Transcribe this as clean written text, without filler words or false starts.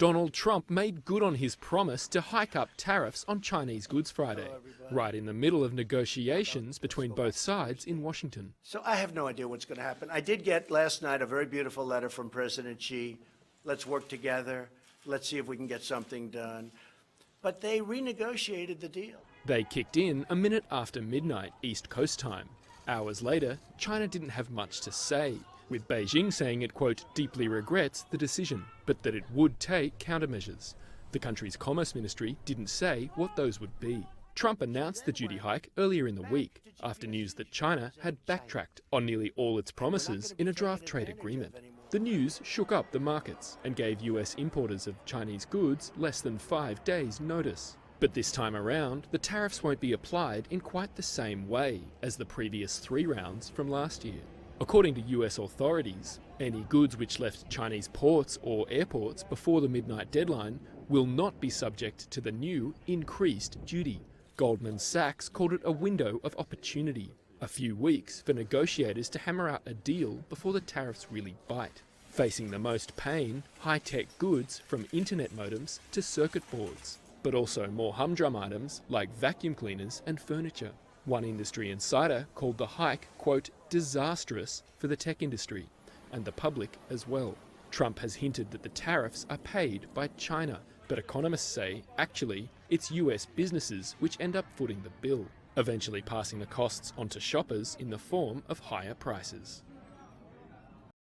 Donald Trump made good on his promise to hike up tariffs on Chinese goods Friday, right in the middle of negotiations between both sides in Washington. So I have no idea what's going to happen. I did get last night a very beautiful letter from President Xi. Let's work together. Let's see if we can get something done. But they renegotiated the deal. They kicked in a minute after midnight East Coast time. Hours later, China didn't have much to say, with Beijing saying it, quote, deeply regrets the decision, but that it would take countermeasures. The country's Commerce Ministry didn't say what those would be. Trump announced the duty hike earlier in the week, after news that China had backtracked on nearly all its promises in a draft trade agreement. The news shook up the markets and gave US importers of Chinese goods less than 5 days' notice. But this time around, the tariffs won't be applied in quite the same way as the previous 3 rounds from last year. According to US authorities, any goods which left Chinese ports or airports before the midnight deadline will not be subject to the new increased duty. Goldman Sachs called it a window of opportunity, a few weeks for negotiators to hammer out a deal before the tariffs really bite. Facing the most pain, high-tech goods from internet modems to circuit boards, but also more humdrum items like vacuum cleaners and furniture. One industry insider called the hike, quote, disastrous for the tech industry and the public as well. Trump has hinted that the tariffs are paid by China, but economists say, actually, it's US businesses which end up footing the bill, eventually passing the costs onto shoppers in the form of higher prices.